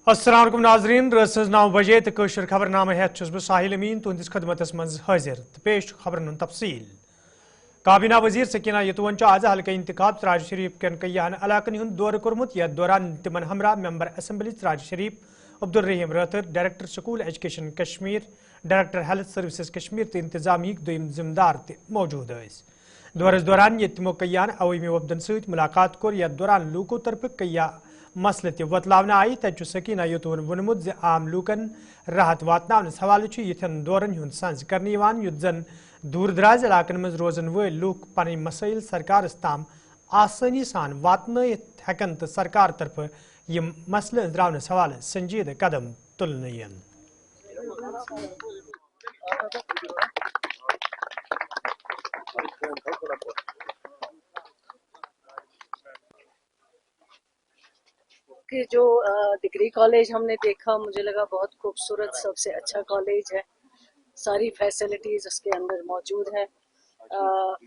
अस्सलाम वालेकुम नाजरीन रस 9 बजे तो कशर खबरनामा हेत बह साहिल अमीन तुंदिस खदमतस मज हाजिर तो पेश खबरन तफसील। काबीना वजीर सकीना यतुवन आज हल्का इंतखाब राज शरीफ कन कयान इलाकन हुंद दौर कोर्मुत यथ दौरान तिमन हमरा मेंबर असम्बली राज शरीफ Abdul Rahim Rather director school education Kashmir director health services Kashmir तो इंतजामी दुम जिम्मेदार मौजूद दौरस दौरान ये तमो कयान अवामी वफदन सत मुलाकात कोर यथ दौरान लूको तरफ कया मसले तह वतलावन आई तत सकीना यतुवन वोनमुत ज आम लूकन राहत वातनावनस हवाले यथन दौरन हुंद संज करने युत जन दूर दराज इलाकन मज रोजन वल लूक पन मसाइल सरकारस ताम आसानी सान वातनयित हेकन तो सरकार तरफ यम मसले अंजरावनस हवाले संजीदा कदम तुलन यन। कि जो डिग्री कॉलेज हमने देखा मुझे लगा बहुत खूबसूरत, सबसे अच्छा कॉलेज है। सारी फैसिलिटीज़ उसके अंदर मौजूद है।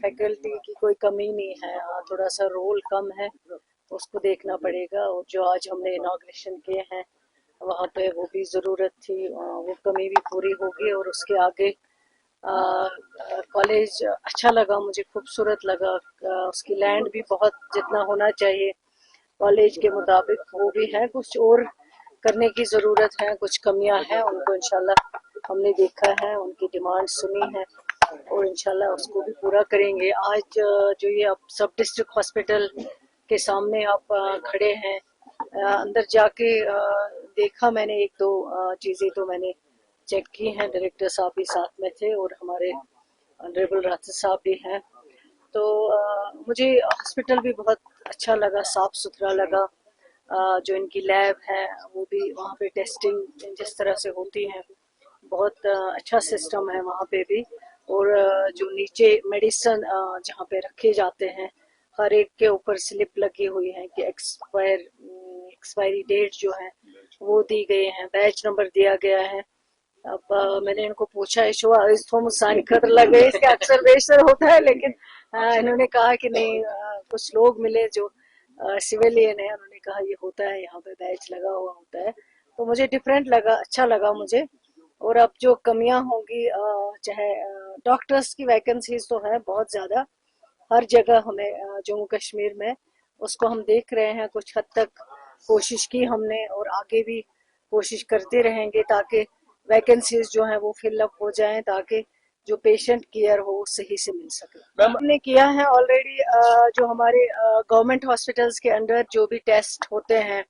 फैकल्टी की कोई कमी नहीं है। थोड़ा सा रोल कम है तो उसको देखना पड़ेगा। और जो आज हमने इनाग्रेशन किए हैं वहाँ पे वो भी ज़रूरत थी, वो कमी भी पूरी होगी। और उसके आगे कॉलेज अच्छा लगा मुझे, खूबसूरत लगा। उसकी लैंड भी बहुत जितना होना चाहिए कॉलेज के मुताबिक वो भी है। कुछ और करने की ज़रूरत है, कुछ कमियां हैं, उनको इंशाल्लाह हमने देखा है, उनकी डिमांड सुनी है और इंशाल्लाह उसको भी पूरा करेंगे। आज जो ये अब सब डिस्ट्रिक्ट हॉस्पिटल के सामने आप खड़े हैं, अंदर जाके देखा मैंने, एक दो चीज़ें तो मैंने चेक की हैं। डायरेक्टर साहब भी साथ में थे और हमारे ऑनरेबल राशिद साहब भी हैं। तो मुझे हॉस्पिटल भी बहुत अच्छा लगा, साफ सुथरा लगा। जो इनकी लैब है वो भी, वहाँ पे टेस्टिंग जिस तरह से होती है बहुत अच्छा सिस्टम है वहाँ पे भी। और जो नीचे मेडिसिन जहाँ पे रखे जाते हैं हर एक के ऊपर स्लिप लगी हुई है कि एक्सपायरी डेट जो है वो दी गई है, बैच नंबर दिया गया है। अब मैंने इनको पूछा इसको मुझे खतर लग गई, इसका अक्सर बेशतर होता है, लेकिन इन्होंने कहा कि नहीं, कुछ लोग मिले जो सिविलियन है, उन्होंने कहा ये होता है, यहाँ पे बैच लगा हुआ होता है। तो मुझे डिफरेंट लगा, अच्छा लगा मुझे। और अब जो कमियां होंगी, चाहे डॉक्टर्स की वैकेंसीज तो है बहुत ज़्यादा हर जगह हमें जम्मू कश्मीर में, उसको हम देख रहे हैं। कुछ हद तक कोशिश की हमने और आगे भी कोशिश करते रहेंगे ताकि वैकेंसीज जो हैं वो फिलअप हो जाएं, ताकि जो पेशेंट केयर हो सही से मिल सके। हमने किया है ऑलरेडी। जो हमारे गवर्नमेंट हॉस्पिटल्स के अंडर जो भी टेस्ट होते हैं,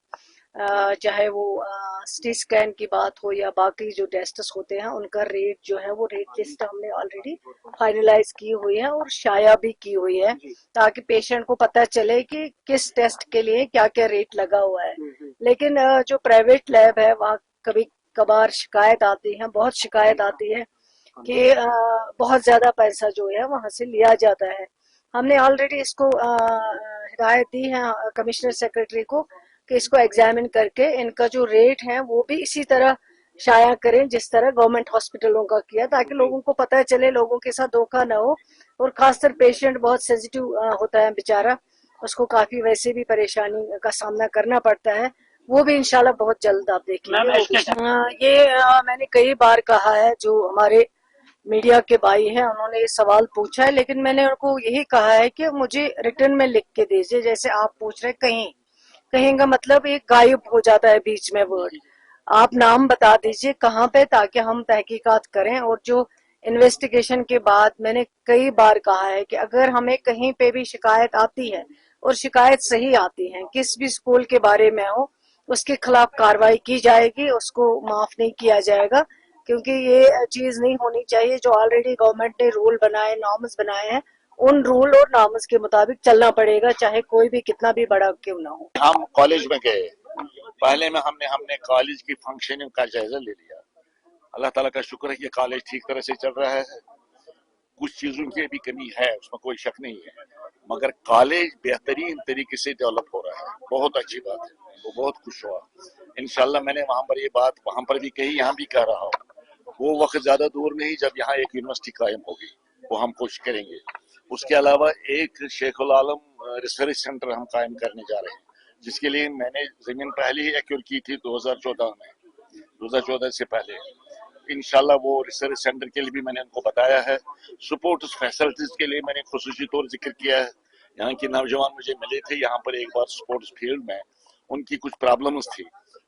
चाहे वो सिटी स्कैन की बात हो या बाकी जो टेस्ट्स होते हैं, उनका रेट जो है वो रेट लिस्ट हमने ऑलरेडी फाइनलाइज की हुई है और शाया भी की हुई है, ताकि पेशेंट को पता चले कि किस टेस्ट के लिए क्या क्या रेट लगा हुआ है। लेकिन जो प्राइवेट लैब है वहाँ कभी कभार शिकायत आती है, बहुत शिकायत आती है कि बहुत ज्यादा पैसा जो है वहाँ से लिया जाता है। हमने ऑलरेडी इसको हिदायत दी है कमिश्नर सेक्रेटरी को कि इसको एग्जामिन करके इनका जो रेट है वो भी इसी तरह शाया करें जिस तरह गवर्नमेंट हॉस्पिटलों का किया, ताकि लोगों को पता चले, लोगों के साथ धोखा ना हो। और खासकर पेशेंट बहुत सेंसिटिव होता है बेचारा, उसको काफी वैसे भी परेशानी का सामना करना पड़ता है। वो भी इंशाल्लाह बहुत जल्द आप देखेंगे। ये मैंने कई बार कहा है, जो हमारे मीडिया के भाई हैं उन्होंने ये सवाल पूछा है, लेकिन मैंने उनको यही कहा है कि मुझे रिटर्न में लिख के दीजिए। जैसे आप पूछ रहे कहीं कहीं का मतलब एक गायब हो जाता है बीच में वर्ड, आप नाम बता दीजिए कहाँ पे, ताकि हम तहकीकात करें। और जो इन्वेस्टिगेशन के बाद मैंने कई बार कहा है कि अगर हमें कहीं पे भी शिकायत आती है और शिकायत सही आती है, किस भी स्कूल के बारे में हो, उसके खिलाफ कार्रवाई की जाएगी, उसको माफ नहीं किया जाएगा। क्योंकि ये चीज नहीं होनी चाहिए। जो ऑलरेडी गवर्नमेंट ने रूल बनाए, नॉर्म्स बनाए हैं, उन रूल और नॉर्म्स के मुताबिक चलना पड़ेगा, चाहे कोई भी कितना भी बड़ा क्यों ना हो। हम कॉलेज में गए, पहले में हमने कॉलेज की फंक्शनिंग का जायजा ले लिया। अल्लाह ताला का शुक्र है कि कॉलेज ठीक तरह से चल रहा है। कुछ चीजों की भी कमी है, उसमें कोई शक नहीं है, मगर कॉलेज बेहतरीन तरीके से डेवलप हो रहा है। बहुत अच्छी बात है, वो बहुत खुश हुआ। इंशाल्लाह मैंने वहाँ पर ये बात वहाँ पर भी कही, यहाँ भी कह रहा हूँ, वो वक्त ज्यादा दूर नहीं जब यहाँ एक यूनिवर्सिटी कायम होगी, वो हम कोशिश करेंगे। उसके अलावा एक शेखुल आलम रिसर्च सेंटर हम कायम करने जा रहे हैं, जिसके लिए मैंने जमीन पहले ही एक्योर की थी 2014 में, 2014 से पहले। इंशाल्लाह वो रिसर्च सेंटर के लिए भी मैंने उनको बताया है। सपोर्ट फैसिलिटीज के लिए मैंने खुसूसी तौर जिक्र किया है। यहाँ के नौजवान मुझे मिले थे यहाँ पर एक बार स्पोर्ट्स फील्ड में, उनकी कुछ प्रॉब्लम्स थी,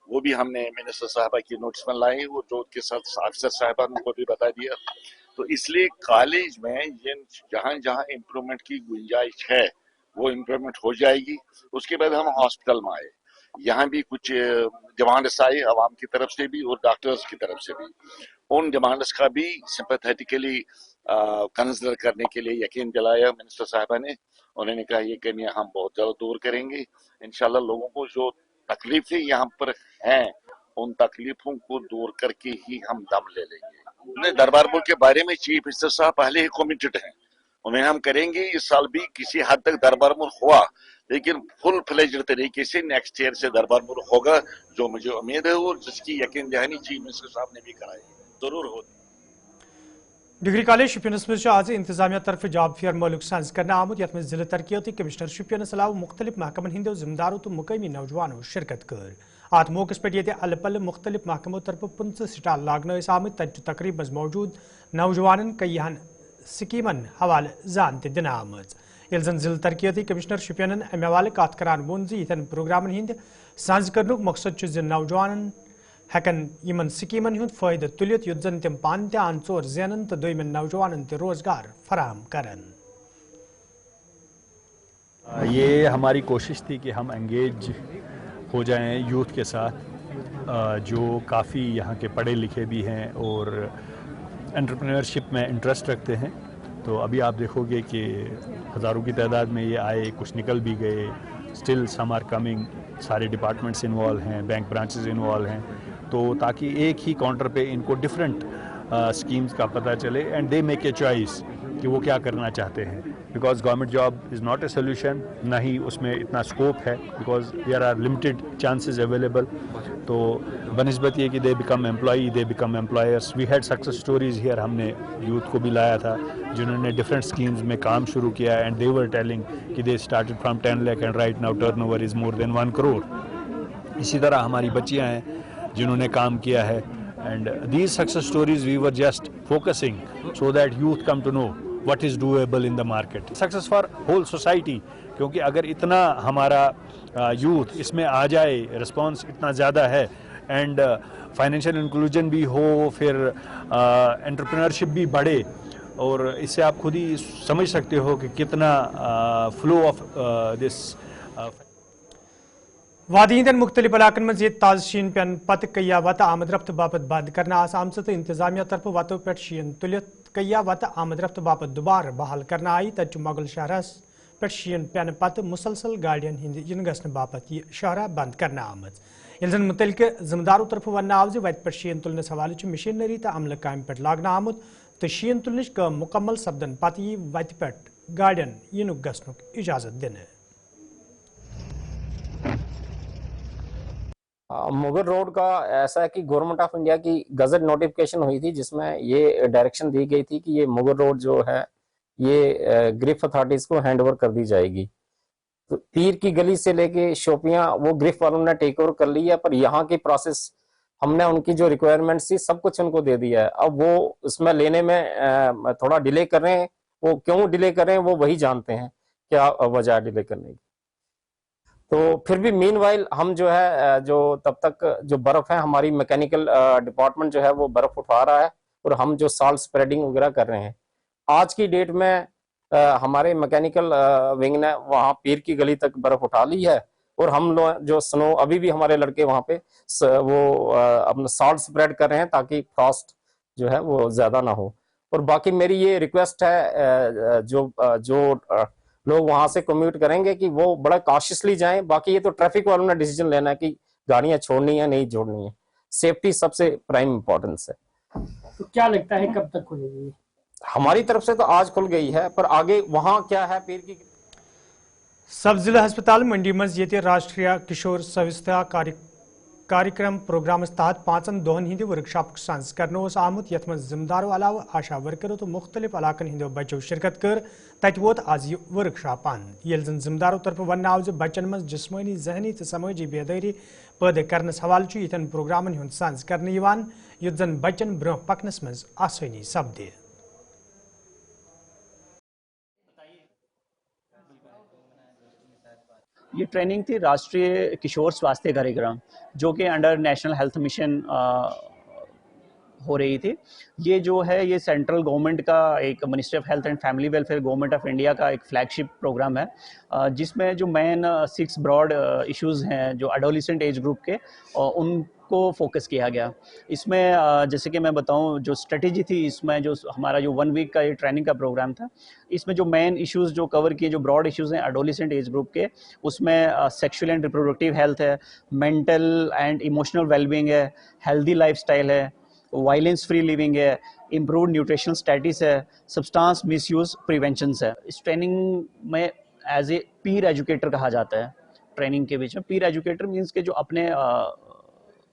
वो भी हमने मिनिस्टर साहबा की नोटिस में लाई, वो जो उनके साथ ऑफिसर साहबा उनको भी बता दिया। तो इसलिए कॉलेज में जहाँ जहाँ इम्प्रूवमेंट की गुंजाइश है वो इम्प्रूवमेंट हो जाएगी। उसके बाद हम हॉस्पिटल में आए, यहाँ भी कुछ डिमांड्स आई आवाम की तरफ से भी और डॉक्टर्स की तरफ से भी। उन डिमांड्स का भी सिंपैथेटिकली कंसिडर करने के लिए यकीन दिलाया मिनिस्टर साहबा ने। उन्होंने कहा ये कमियां हम बहुत जल्द दूर करेंगे इंशाल्लाह। लोगों को जो तकलीफें यहाँ पर हैं उन तकलीफों को दूर करके ही हम दम ले लेंगे। दरबार मुल्क के बारे में चीफ मिनिस्टर साहब पहले ही कमिटेड हैं, उन्हें हम करेंगे। इस साल भी किसी हद तक दरबार मुल्क हुआ, लेकिन फुल फ्लेज्ड तरीके से नेक्स्ट ईयर से दरबार मुल्क होगा, जो मुझे उम्मीद है और जिसकी यकीन दहानी चीफ मिनिस्टर साहब ने भी कराई जरूर होगी। डिग्री कॉलेज शुपियनस मज आज इंतजामिया तरफ जॉब फेयर मौलूक साज करना आमुत, यथ जिले तरक्याती कमिश्नर शुपियनस अलावा मुख्तलिफ महकमन हिंदो जिम्मेदारों तो मुकामी नौजवानों शिरकत कर। आत मौके पे ये अल पल मुख्तलिफ महकमों तरफ 15 स्टाल लागन आमुत, तज तकरीब मौजूद नौजवान कईहन स्कीमन हवाले जानते दिन आमज। ये जन जिले तरक्याती कमिश्नर शुपियन अमे हवाले कत करान वोन यथन प्रोग्रामन हिंद साज कर मकसद नौजवान हेकन यमन स्कीमन हुंद फायदे तुलित युत जन तम पान आन चोर जेनन तो दोयमन नौजवानन ते रोजगार फराहम करन। ये हमारी कोशिश थी कि हम एंगेज हो जाएं यूथ के साथ, जो काफ़ी यहाँ के पढ़े लिखे भी हैं और एंटरप्रेन्योरशिप में इंटरेस्ट रखते हैं। तो अभी आप देखोगे कि हज़ारों की तादाद में ये आए, कुछ निकल भी गए, स्टिल सम आर कमिंग। सारे डिपार्टमेंट्स इन्वॉल्व हैं, बैंक ब्रांचेस इन्वॉल्व हैं, तो ताकि एक ही काउंटर पे इनको डिफरेंट स्कीम्स का पता चले and they make a choice कि वो क्या करना चाहते हैं। Because government job is not a solution, ना ही उसमें इतना स्कोप है, because there are limited chances available. तो बनिस्बत ये कि they become employee, they become employers. We had success stories here, हमने यूथ को भी लाया था जिन्होंने डिफरेंट स्कीम्स में काम शुरू किया एंड दे वर टेलिंग कि they started from 10 lakh and right now turnover is more than 1 crore. इसी तरह हमारी बच्चियाँ हैं जिन्होंने काम किया है, and these success stories we were just focusing so that youth come to know what is doable in the market. Success for whole society, क्योंकि अगर इतना हमारा यूथ इसमें आ जाए, रिस्पांस इतना ज़्यादा है एंड फाइनेंशियल इंक्लूजन भी हो, फिर एंटरप्रेन्योरशिप भी बढ़े, और इससे आप खुद ही समझ सकते हो कि कितना फ्लो ऑफ दिस। वादी हिंदन मुख्तलिफ इलाकन में ताजशीन पेन पत कया वत आमद रफ्त बापत बंद करना आसाम से इंतजामिया तरफ वतो पे शीन तुलित कया वत आमद रफ्त बापत दोबारा बहाल करना आई, तच मुगल शहरस पे शीन पेन पत मुसलसल गाड़ियन हिंद इन गसन बापत यह शहरा बंद करना आमज। ये जन मुतलक जिम्मेदारों तरफ वन आव वत पे शीन तुलनस हवाले मशीनरी तो अमल काम पे लागना आमुत, तो शीन तुलनच काम मुकम्मल सपदन पत यह वत पे गाड़ियन इन गसन इजाजत दिन। मुगल रोड का ऐसा है कि गवर्नमेंट ऑफ इंडिया की गजट नोटिफिकेशन हुई थी जिसमें ये डायरेक्शन दी गई थी कि ये मुगल रोड जो है ये ग्रिफ अथॉरिटीज को हैंड ओवर कर दी जाएगी। तो पीर की गली से लेके शोपियां वो ग्रिफ वालों ने टेक ओवर कर ली है, पर यहाँ की प्रोसेस हमने उनकी जो रिक्वायरमेंट्स थी सब कुछ उनको दे दिया है। अब वो उसमें लेने में थोड़ा डिले कर रहे हैं, वो क्यों डिले कर रहे हैं वो वही जानते हैं क्या वजह डिले करने की। तो फिर भी मीनवाइल हम जो है जो तब तक जो बर्फ है, हमारी मैकेनिकल डिपार्टमेंट जो है वो बर्फ उठा रहा है और हम जो साल्ट स्प्रेडिंग वगैरह कर रहे हैं। आज की डेट में हमारे मैकेनिकल विंग ने वहाँ पीर की गली तक बर्फ उठा ली है, और हम लोग जो स्नो अभी भी हमारे लड़के वहाँ पे वो अपना साल्ट स्प्रेड कर रहे हैं ताकि फ्रॉस्ट जो है वो ज्यादा ना हो। और बाकी मेरी ये रिक्वेस्ट है जो लोग वहां से कम्यूट करेंगे कि वो बड़ा कॉशियसली जाएं। बाकी ये तो ट्रैफिक वालों ने डिसीजन लेना है कि गाड़ियां छोड़नी है नहीं छोड़नी है, सेफ्टी सबसे प्राइम इंपॉर्टेंस है। तो क्या लगता है कब तक खुलेगी? हमारी तरफ से तो आज खुल गई है, पर आगे वहां क्या है पीर की। सब जिला अस्पताल मंडी मज ये राष्ट्रीय किशोर स्वास्थ्य कार्यक्रम प्रोग्राम तहत 5 दोहन हिंद वर्कशॉप सांस करनो आमुत यथ मज जिम्मेदारों अलाव आशा वर्करों तो मुख्तलिफ इलाकन हिंदो बच्चों शिरकत कर तत वोत आज यह वर्कशॉप ये जन जिम्मेदारों तरफ वन आव बच्चन मज जिस्मानी जहनी तो समाजी बेदारी पैदा करनस हवाल यन प्रोग्रामन हुंद सांस करने युत जन बच्चन ब्रोह पकनस मज आसानी सपदे। ये ट्रेनिंग थी राष्ट्रीय किशोर स्वास्थ्य कार्यक्रम जो कि अंडर नेशनल हेल्थ मिशन हो रही थी। ये जो है ये सेंट्रल गवर्नमेंट का एक ministry of health and family welfare government of India का एक फ्लैगशिप प्रोग्राम है जिसमें जो मेन 6 ब्रॉड इश्यूज़ हैं जो एडोलेसेंट एज ग्रुप के उनको फोकस किया गया। इसमें जैसे कि मैं बताऊं जो स्ट्रेटेजी थी इसमें जो हमारा जो 1 वीक का ये ट्रेनिंग का प्रोग्राम था इसमें जो मेन इश्यूज़ जो कवर किए जो ब्रॉड इश्यूज़ हैं एडोलेसेंट एज ग्रुप के उसमें सेक्सुअल एंड रिप्रोडक्टिव हेल्थ है, मेंटल एंड इमोशनल वेलबींग है, हेल्दी लाइफस्टाइल है, वायलेंस फ्री लिविंग है, इम्प्रूव न्यूट्रिशनल स्टेटस है, सब्सटेंस मिसयूज प्रिवेंशन है। इस ट्रेनिंग में एज ए पीर एजुकेटर कहा जाता है। ट्रेनिंग के बीच में पीर एजुकेटर मीन्स के जो अपने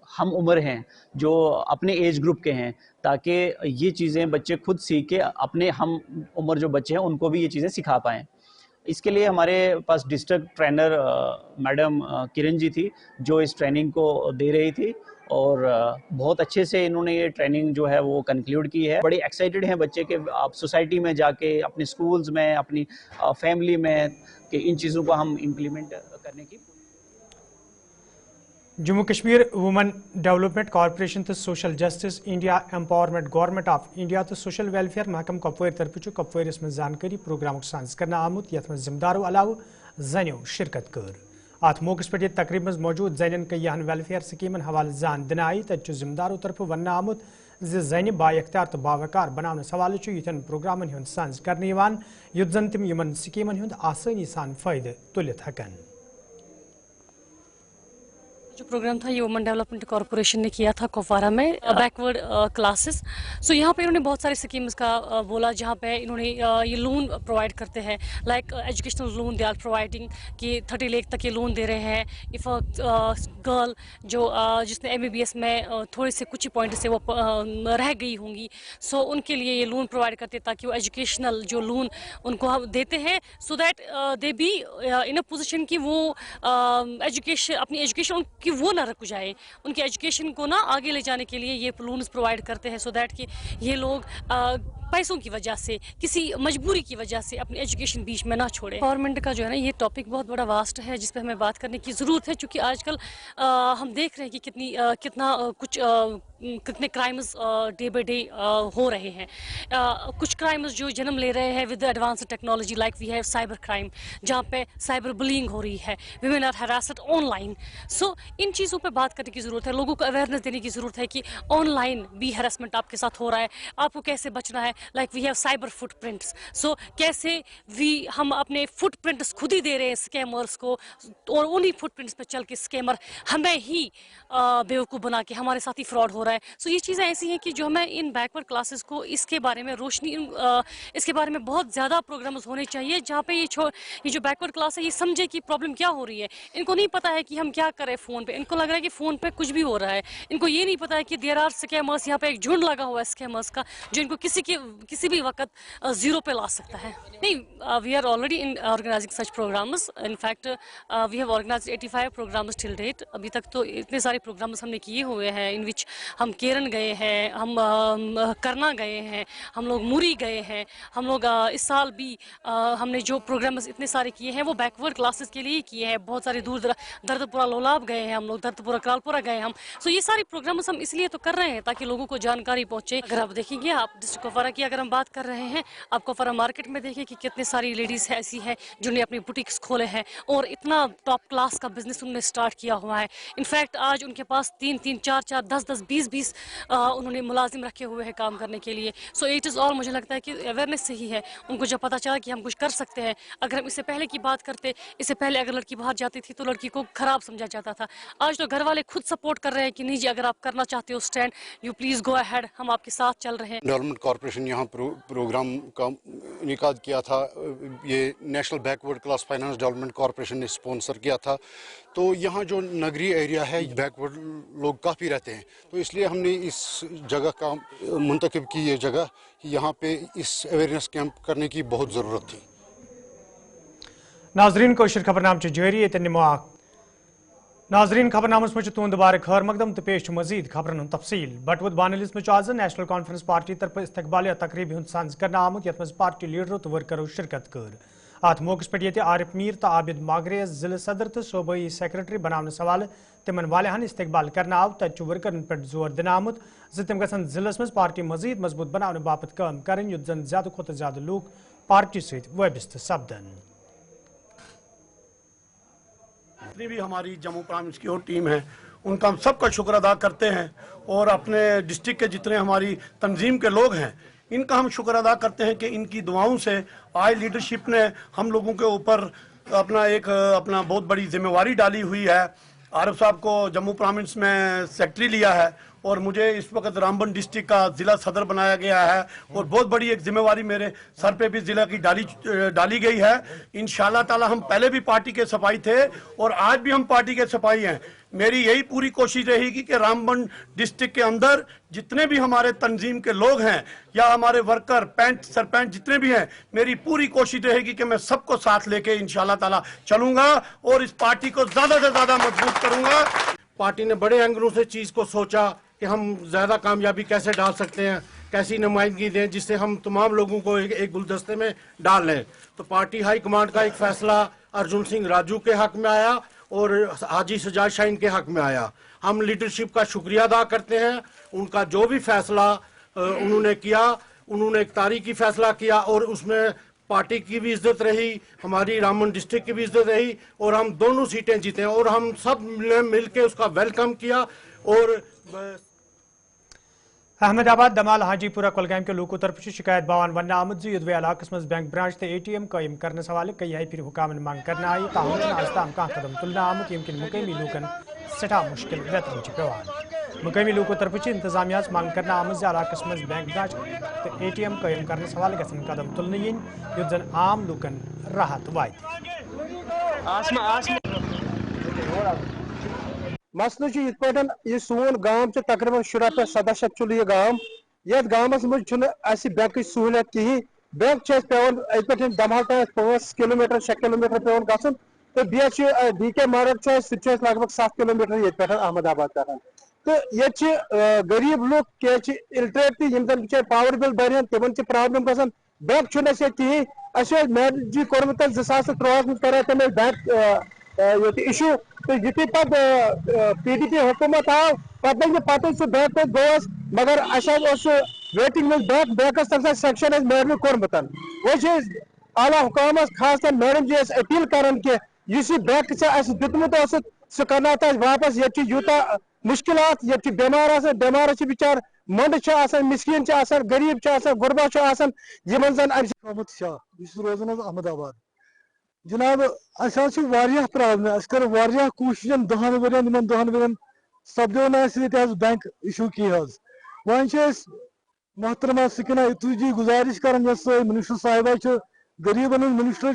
हम उम्र हैं जो अपने एज ग्रुप के हैं ताकि ये चीज़ें बच्चे खुद सीख के अपने हम उम्र जो बच्चे हैं उनको भी ये चीज़ें सिखा पाएँ। इसके लिए हमारे पास district trainer madam Kiran ji थी जो इस ट्रेनिंग को दे रही थी और बहुत अच्छे से इन्होंने ये ट्रेनिंग जो है वो कंक्लूड की है। बड़े एक्साइटेड हैं बच्चे के आप सोसाइटी में जाके अपने स्कूल्स में अपनी फैमिली में कि इन चीज़ों को हम इम्प्लीमेंट करने की। Jammu Kashmir woman development corporation तो social justice India empowerment government of India तो सोशल वेलफेयर महकम कपवार तरफ कपवार में जानकारी प्रोग्राम सांस करना आमुत यथ मज जिम्मेदारों अलाव जनो शिरकत कर। अत मौके पे तकरीब मज मौजूद जन कयान वेलफेयर स्कीमन हवाले जान दिन आई तत जिम्मेदारों तरफ वन आमुत जन बाख्तियार तो बावकार बनाने हवाले यन प्रोग्रामन हुंद सांस करने युत जन तम यमन स्कीमन हुंद आसानी सान फायदे तुलित हकन। जो प्रोग्राम था ये वुमन डेवलपमेंट कॉर्पोरेशन ने किया था कुपवारा में बैकवर्ड क्लासेस। सो यहाँ पे इन्होंने बहुत सारे स्कीम्स का बोला जहाँ पे इन्होंने ये लोन प्रोवाइड करते हैं like educational loan they are providing कि 30 लाख तक ये लोन दे रहे हैं। इफ़ गर्ल जो जिसने MBBS में थोड़े से कुछ ही पॉइंट से वो रह गई होंगी सो उनके लिए ये लोन प्रोवाइड करते ताकि वो एजुकेशनल जो लोन उनको हम देते हैं so that they be in a position कि वो एजुकेशन अपनी एजुकेशन कि वो ना रुक जाए, उनकी एजुकेशन को ना आगे ले जाने के लिए ये लोन्स प्रोवाइड करते हैं सो दैट कि ये लोग पैसों की वजह से किसी मजबूरी की वजह से अपनी एजुकेशन बीच में ना छोड़े। गवर्नमेंट का जो है ना ये टॉपिक बहुत बड़ा वास्ट है जिस पर हमें बात करने की ज़रूरत है क्योंकि आजकल हम देख रहे हैं कि कितने क्राइम्स डे बाई डे हो रहे हैं। कुछ क्राइम्स जो जन्म ले रहे हैं with advance technology like we have cyber crime जहाँ पे साइबर बुलिंग हो रही है, women are harassed online. So इन चीज़ों पे बात करने की ज़रूरत है, लोगों को अवेयरनेस देने की ज़रूरत है कि ऑनलाइन भी हैरेसमेंट आपके साथ हो रहा है, आपको कैसे बचना है। Like we have cyber footprints, so कैसे हम अपने फुटप्रिंट्स खुद ही दे रहे हैं स्कैमर्स को और उन्हीं फुटप्रिंट्स पे चल के स्कैमर हमें ही बेवकूफ़ बना के हमारे साथ ही फ्रॉड हो रहा है। सो ये चीज़ें ऐसी हैं कि जो हमें इन बैकवर्ड क्लासेस को इसके बारे में रोशनी इसके बारे में बहुत ज़्यादा प्रोग्राम्स होने चाहिए जहाँ पे ये जो बैकवर्ड क्लास है ये समझे कि प्रॉब्लम क्या हो रही है। इनको नहीं पता है कि हम क्या करें फ़ोन पे, इनको लग रहा है कि फ़ोन पे कुछ भी हो रहा है। इनको ये नहीं पता है कि देयर आर स्कैमर्स, यहाँ पे एक झुंड लगा हुआ है स्कैमर्स का जो इनको किसी भी वक्त जीरो पे ला सकता है। नहीं, we are already in organizing such programs. In fact we have organized 85 programs till date. अभी तक तो इतने सारे प्रोग्राम्स हमने किए हुए हैं इन विच हम केरन गए हैं, हम करना गए हैं, हम लोग मुरी गए हैं, हम लोग इस साल भी हमने जो प्रोग्राम्स इतने सारे किए हैं वो बैकवर्ड क्लासेस के लिए किए हैं। बहुत सारे दूर दर्दपुरा लोलाब गए हैं, हम लोग दर्दपुरा करालपुरा गए हम। सो ये सारे प्रोग्राम्स हम इसलिए तो कर रहे हैं ताकि लोगों को जानकारी पहुंचे। अगर आप देखेंगे, आप डिस्ट्रिक्ट कुपवारा की अगर हम बात कर रहे हैं, आप कुपवारा मार्केट में देखिए कि कितने सारी लेडीज़ ऐसी हैं जिन्होंने अपनी बुटीक्स खोले हैं और इतना टॉप क्लास का बिजनेस उन्होंने स्टार्ट किया हुआ है। इनफैक्ट आज उनके पास 3-3, 4-4, 10-10, 20-20 उन्होंने मुलाजिम रखे हुए हैं काम करने के लिए। सो इट इज़ ऑल, मुझे लगता है कि अवेयरनेस से ही है। उनको जब पता चला कि हम कुछ कर सकते हैं, अगर हम इससे पहले की बात करते, इससे पहले अगर लड़की बाहर जाती थी तो लड़की को खराब समझा जाता था। आज तो घर वाले खुद सपोर्ट कर रहे हैं कि नहीं जी, अगर आप करना चाहते हो stand, you please go ahead, हम आपके साथ चल रहे हैं। डेवलपमेंट कॉर्पोरेशन यहाँ प्रोग्राम का इनेकाद किया था। ये national backward class finance development corporation ने स्पॉन्सर किया था। तो यहाँ जो नगरीय एरिया है बैकवर्ड लोग काफ़ी रहते हैं, तो इसलिए हमने इस जगह का मुंतखब की ये जगह कि यहाँ पे इस अवेयरनेस कैंप करने की बहुत ज़रूरत थी। नाजरीन कोशिश खबरनाम जारी नाजरीन खबरनामस में तुंद दोबारा खैर मकदम तो पेश मजीद खबरन तफसील बटवत बानलिस में आज नेशनल कॉन्फ्रेंस पार्टी तरफ इस्तकबालिया तकरीब हूं सांस कर आमुत यथ पार्टी लीडरों तो वर्करों शिरकत कर अत मौके पे आरिफ मीर तो आबिद मागरे जिले सदर तो सूबाई सेक्रेटरी बनाने सवाल तिमन वालहन इस्तकबाल कर आव तत वर्करन पे जोर दिन आमुत तम गसन जिलस में पार्टी मजीद मजबूत बनाने बापत काम करें युत जन ज्यादा खुद ज्यादा लोग पार्टी सहित वाबस्त सपदन। जितनी भी हमारी जम्मू प्रांत की और टीम है उनका हम सबका शुक्र अदा करते हैं, और अपने डिस्ट्रिक्ट के जितने हमारी तंजीम के लोग हैं इनका हम शुक्र अदा करते हैं कि इनकी दुआओं से आज लीडरशिप ने हम लोगों के ऊपर अपना बहुत बड़ी जिम्मेवारी डाली हुई है। आरिफ साहब को जम्मू प्रांत में सेक्रेटरी लिया है और मुझे इस वक्त रामबन डिस्ट्रिक्ट का ज़िला सदर बनाया गया है, और बहुत बड़ी एक जिम्मेवारी मेरे सर पे भी ज़िला की डाली गई है। इंशाल्लाह ताला हम पहले भी पार्टी के सिपाही थे और आज भी हम पार्टी के सिपाही हैं। मेरी यही पूरी कोशिश रहेगी कि रामबन डिस्ट्रिक्ट के अंदर जितने भी हमारे तंजीम के लोग हैं या हमारे वर्कर पंच सरपंच जितने भी हैं, मेरी पूरी कोशिश रहेगी कि मैं सबको साथ लेके इंशाल्लाह ताला चलूँगा और इस पार्टी को ज़्यादा से ज़्यादा मजबूत करूँगा। पार्टी ने बड़े एंगलों से चीज़ को सोचा कि हम ज़्यादा कामयाबी कैसे डाल सकते हैं, कैसी नुमाइंदगी दें जिससे हम तमाम लोगों को एक गुलदस्ते में डाल लें। तो पार्टी हाई कमांड का एक फैसला अर्जुन सिंह राजू के हक में आया और हाजी सजाद शाहीन के हक में आया। हम लीडरशिप का शुक्रिया अदा करते हैं, उनका जो भी फैसला उन्होंने किया, उन्होंने एक तारीखी फैसला किया और उसमें पार्टी की भी इज्जत रही, हमारी रामबन डिस्ट्रिक्ट की भी इज्जत रही और हम दोनों सीटें जीते और हम सब ने मिलकर उसका वेलकम किया। और अहमदाबाद दमाल हाजीपुरा कुलगाम के लोगों तरफ शिकायत बवान वन आमद युद्ध इलाकस मज बैंक ब्रांच तो ATM कायम करने सवाल कई हाई फिर हुकामन मांग करना आई ताहम आज ताम का कदम तुलना आमद यमकिन मुकमी लूकन सठा मुश्किल वेतन पेवान मुकमी लोगों तरफ इंतजामिया मांग करना आमद इलाकस मज बैंक ब्रांच तो ATM कायम करने सवाल गसन कदम तुलना युद्ध जन आम लूकन राहत वायद मसल यह सोन गांव तकरीबन 17 पे 17 चुल यह गांव ये गाँवस मज बैंक सहूलियत कहें। बैंक पे दमहल तक 5 किलोमीटर 6 किलोमीटर पे गन तो DK मार्ग लगभग 7 किलोमीटर ये पे अहमदाबाद पे तो ये गरीब लोग क्या इलटरेट तम पावर बिल भर तिम प्रॉब्लम ग बैंक कहें मैनेजी कोर्मुत 2003 मज कर तमें बैंक इशू तो युति PDP हुकूमत आव पे सह बैंक गोस मगर वेटिंग में बैंकस तम सेक्शन मैडम कोर्मुत वो आला हुकाम खास कर मैडम जी अपील करान कि बैंक दितमुत सह करना वापस ये यूता मुश्किल ये बेमार बेमार बिचार मंड मिसकीन गरीब गुरबा यमन जन रोजान अहमदाबाद जनाब वारिया प्रॉब्लम कर वारिया कोशिश 10 वन सपदो ना बैंक इशू की वन मोहतरमा सकीना तुझी गुजारिश कर मिनिस्टर साहिबा गरीबन मिनिस्टर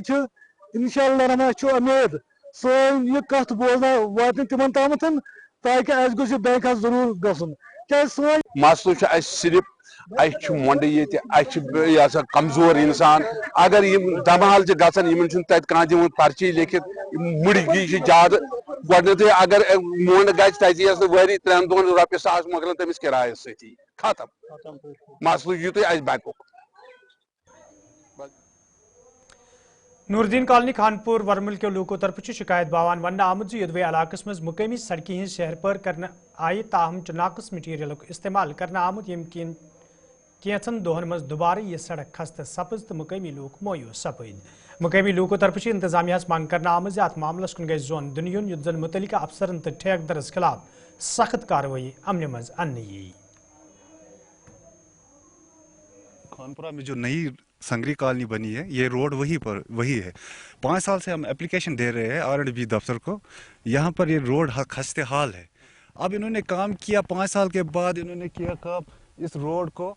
इंशाअल्लाह रहमान उम्मीद सोन यह कत बोलना वात तिम तम ताकि अस गोस बैंक जरूर गसन क्या सोन मसल सिर्फ मंड ये कमजोर इंसान अगर दमहल गन तत दिन पर्ची लिखित मुड़ी ज्यादा गोत अगर मोंड गि वरी 3 दोन रॉपे 100 मकल तमिस किराय सती खत्म मसल युत बैंक नूरदीन कॉलोनी खानपुर वर्मल के लोगों तरफ शिकायत बवान वन आमद युद्ध इलाकस मज मुकामी सड़कें हज शहर पर कर आई ताहम नाकस मटीरियल इस्तेमाल करना आमुत यमकिन कैंचन दोहन मज दोबारा यह सड़क खस्त सपज तो मुकामी लोग मोयूस सपद मुकामी लोगों तरफ इंतजामिया मांग करना आमद अत मामलस कुन गई जोन दुनियन युद्ध जन मुतलिका अफसरन तो ठेकेदारस खिलाफ सख्त कार्रवाई अमन मज अन्न यी। खानपुरा में जो नई संगरी कॉलोनी बनी है ये रोड वही है। 5 साल से हम एप्लीकेशन दे रहे हैं R&B दफ्तर को, यहाँ पर ये रोड खस्ते हाल है। अब इन्होंने काम किया 5 साल के बाद इन्होंने किया काम इस रोड को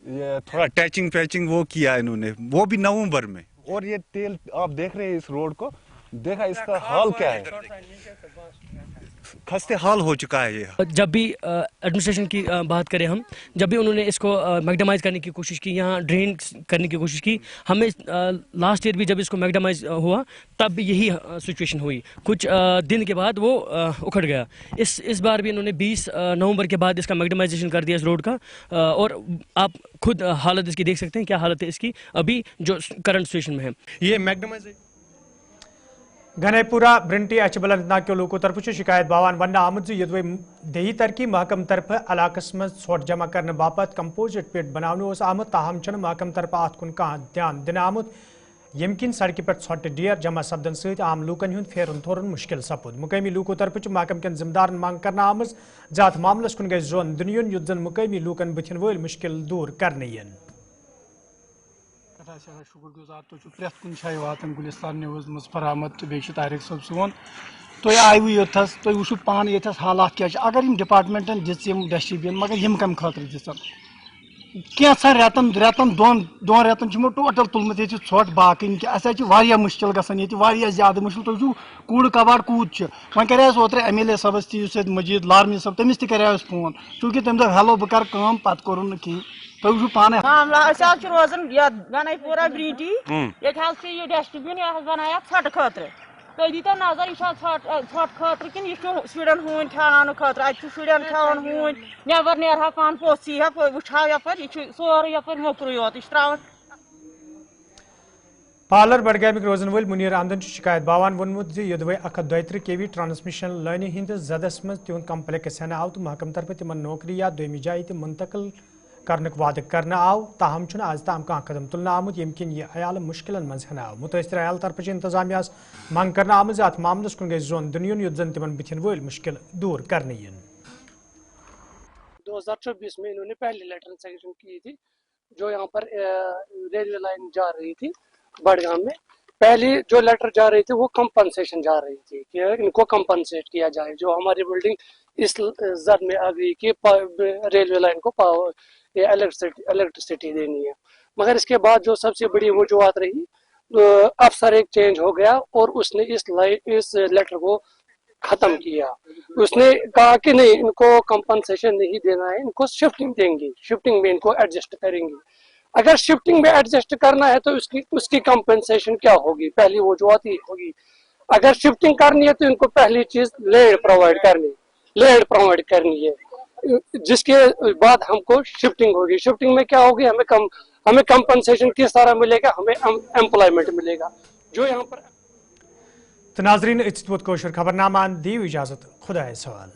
ये थोड़ा टैचिंग पैचिंग वो किया इन्होंने, वो भी नवंबर में। और ये तेल आप देख रहे हैं इस रोड को, देखा इसका हाल क्या है, खस्ते हाल हो चुका है ये। जब भी एडमिनिस्ट्रेशन की बात करें हम, जब भी उन्होंने इसको मैग्डमाइज करने की कोशिश की, यहाँ ड्रेन करने की कोशिश की, हमें लास्ट ईयर भी जब इसको मैग्डमाइज हुआ तब भी यही सिचुएशन हुई। कुछ दिन के बाद वो उखड़ गया। इस बार भी इन्होंने 20 नवंबर के बाद इसका मैग्डमाइजेशन कर दिया इस रोड का। और आप खुद हालत इसकी देख सकते हैं, क्या हालत है इसकी अभी जो करंट सिचुएशन में है। ये मैग्डमाइज गनेपुरा ब्रिंटी अचबलंतनाग के लोगों तरफ शिकायत बावान वन आमद यदि देही तरक्की महकम तरफ इलाकस मज ोट जमा करने बापत कंपोजिट पिट बनाने आमद, ताहम महकम तरफ अत कुन कह ध्यान दिन आमुत, यम किन सड़क पे ोट डेर जमा सपदन सत आम लूकन हुंद फेरन थोरन मुश्किल सपुद। मुकामी लूकों तरफ महकम कन जिम्मेदार मांग कर आमज जात मामलस कुन गई जोन दुनियन युद्ध जन मुकामी लूकन बुथिन वल मुश्किल दूर करने यन। शुक्र गुजार तो प्रेथ कुन जाए वातान गुलिस्तान न्यूज़ मज फरहमत तो बे तारिक सब सोन तो आयु योथस तो वो पान ये हालात क्या अगर इन डिपार्टमेंटन दिम डस्टबिन मगर यम कम खतर दिसन कैसा रेतन दोन रेतन टोटल तुलमत ये ोट बाकी अस मुश्किल गसान ज्यादा मुश्किल तुम कूड़ कबाड़ कूद वह कर ओतर MLA सबस मजीद लारमी सब तमिस कर फोन चूँकि तम दो हेलो बह कर पत कोर कहीं तो पाने मामला रोजान गनेपुरा ब्रिंटी ये डस्टबिन यह बनाया ोट खतर तुम दीतो नजर यह ोट खतर कि शुरन हून ठान खतर अत शुरन खान हून नबर नेरहा पान पोस यह वुछा यपर यह सोर यपर मोकर योत यह त्रा पालर बडगामिक रोजन वल मुनीर आमदन शिकायत बावान वोनमुत यदि 132 kV ट्रांसमिशन लाइन हिंद जदस मज तिहद कम्प्लेक्स हेन आव तो महकम तरफ तिमन नौकरी या दोमी जाय मुंतकिल करने वाद करना आव, ताहम आज ताम कह कदम तुलना आमुत यम किन यह अयाल मुश्किल मज हेन आव। मुतअसर अयाल तरफ इंतजामिया मांग करना आमज अत मामलस कुन गई जोन दुनियन युद्ध जन तिमन बुथिन वल मुश्किल दूर करने यन। 2024 में इन्होंने पहली लेटर सेक्शन की थी जो यहाँ पर रेलवे लाइन जा रही थी बड़गाम में। पहली जो लेटर जा रही थी वो कंपनसेशन जा रही थी कि इनको कंपनसेट किया जाए, जो हमारी बिल्डिंग इस जद में आ गई कि रेलवे लाइन को पावर इलेक्ट्रिसिटी देनी है। मगर इसके बाद जो सबसे बड़ी वजूहत रही, अफसर एक चेंज हो गया और उसने इस लेटर को खत्म किया। उसने कहा कि नहीं, इनको कंपनसेशन नहीं देना है, इनको शिफ्टिंग देंगे, शिफ्टिंग में इनको एडजस्ट करेंगे। अगर शिफ्टिंग में एडजस्ट करना है तो उसकी कंपनसेशन क्या होगी, पहली वजूहत ही होगी। अगर शिफ्टिंग करनी है तो इनको पहली चीज लेड प्रोवाइड करनी है, जिसके बाद हमको शिफ्टिंग होगी। शिफ्टिंग में क्या होगी, हमें कंपनसेशन किस तरह मिलेगा, हमें एम्प्लॉयमेंट मिलेगा जो यहाँ पर। तो नाजरीन, इस खबरनामा दी इजाजत, खुदा सवाल।